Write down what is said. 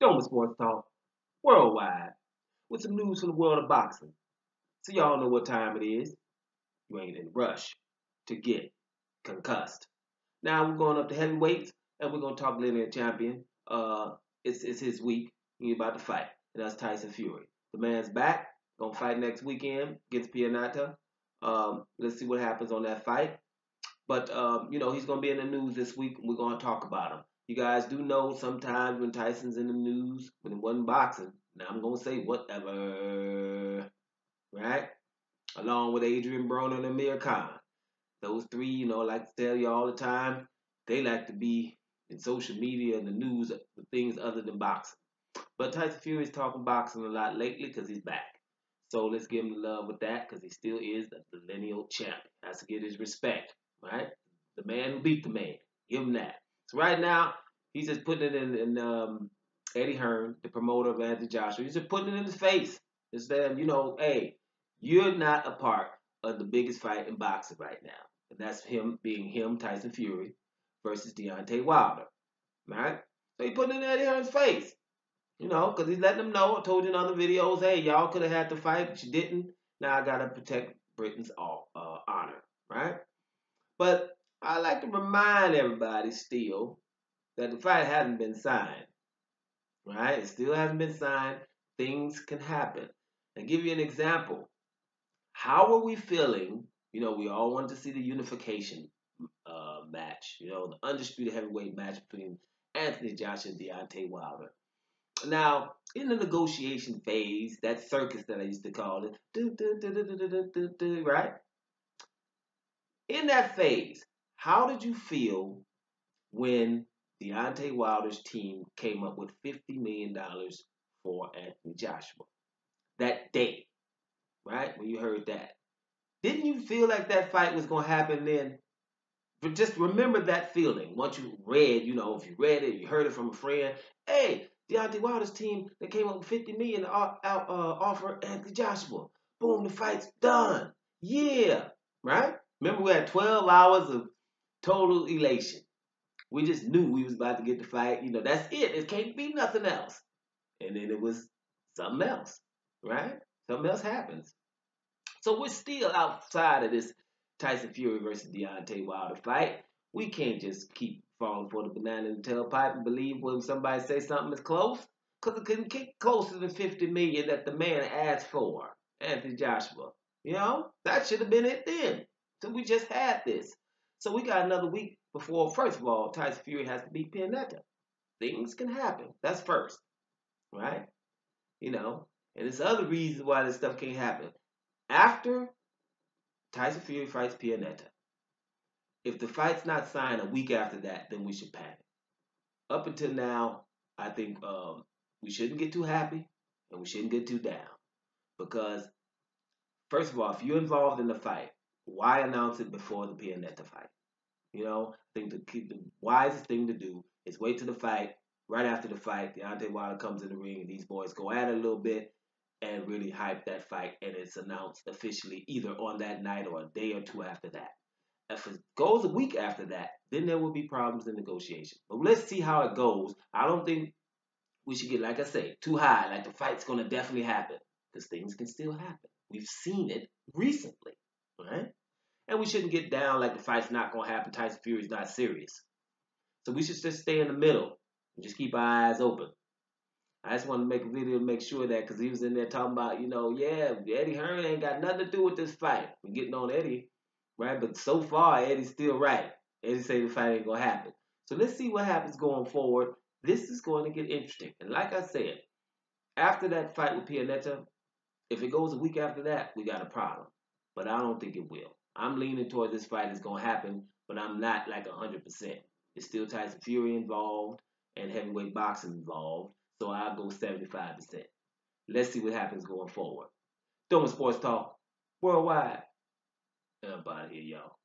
Doing Sports Talk worldwide with some news from the world of boxing. So y'all know what time it is. You ain't in a rush to get concussed. Now we're going up to heavyweights and we're gonna talk linear champion. It's his week. He's about to fight, and that's Tyson Fury. The man's back. Gonna fight next weekend against Pianata. Let's see what happens on that fight. But he's gonna be in the news this week. And we're gonna talk about him. You guys do know sometimes when Tyson's in the news, when it wasn't boxing. Now I'm gonna say whatever, right? Along with Adrian Broner and Amir Khan. Those three, I like to tell you all the time, they like to be in social media and the news for things other than boxing. But Tyson Fury is talking boxing a lot lately because he's back. So let's give him the love with that because he still is the lineal champ. Has to get his respect, right? The man who beat the man. Give him that. So right now, he's just putting it in Eddie Hearn, the promoter of Anthony Joshua. He's just putting it in his face. It's saying, hey, you're not a part of the biggest fight in boxing right now. And that's him being Tyson Fury, versus Deontay Wilder. Right? So he putting it in Eddie Hearn's face. Because he's letting them know. I told you in other videos, hey, y'all could have had the fight, but you didn't. Now I got to protect Britain's honor. Right? But I like to remind everybody still that the fight hasn't been signed. Right? It still hasn't been signed. Things can happen. And give you an example. How are we feeling? We all wanted to see the unification match. The undisputed heavyweight match between Anthony Joshua and Deontay Wilder. Now, in the negotiation phase, that circus that I used to call it, right? In that phase, how did you feel when Deontay Wilder's team came up with $50 million for Anthony Joshua? That day, right? When you heard that. Didn't you feel like that fight was going to happen then? But just remember that feeling. Once you read, if you read it, you heard it from a friend. Hey, Deontay Wilder's team, they came up with $50 million to offer Anthony Joshua. Boom, the fight's done. Yeah, right? Remember we had 12 hours of total elation. We just knew we was about to get the fight. That's it. It can't be nothing else. And then it was something else, right? Something else happens. So we're still outside of this Tyson Fury versus Deontay Wilder fight. We can't just keep falling for the banana in the tailpipe and believe when somebody say something is close, because it couldn't get closer than $50 million that the man asked for, Anthony Joshua. That should have been it then. So we just had this. So we got another week before, first of all, Tyson Fury has to beat Pianeta. Things can happen. That's first, right? And there's other reasons why this stuff can't happen. After Tyson Fury fights Pianeta, if the fight's not signed a week after that, then we should panic. Up until now, I think we shouldn't get too happy and we shouldn't get too down. Because, first of all, if you're involved in the fight, why announce it before the Pianeta fight? I think the wisest thing to do is wait till the fight. Right after the fight, Deontay Wilder comes in the ring and these boys go at it a little bit and really hype that fight, and it's announced officially either on that night or a day or two after that. If it goes a week after that, then there will be problems in negotiation. But let's see how it goes. I don't think we should get, like I say, too high, like the fight's going to definitely happen, because things can still happen. We've seen it recently, right? And we shouldn't get down like the fight's not going to happen. Tyson Fury's not serious. So we should just stay in the middle and just keep our eyes open. I just wanted to make a video to make sure that, because he was in there talking about, yeah, Eddie Hearn ain't got nothing to do with this fight. We're getting on Eddie, right? But so far, Eddie's still right. Eddie say the fight ain't going to happen. So let's see what happens going forward. This is going to get interesting. And like I said, after that fight with Pianeta, if it goes a week after that, we got a problem. But I don't think it will. I'm leaning towards this fight is going to happen, but I'm not like 100%. There's still Tyson Fury involved and heavyweight boxing involved. So I'll go 75%. Let's see what happens going forward. Doing Sports Talk worldwide. And I'm out of here, y'all.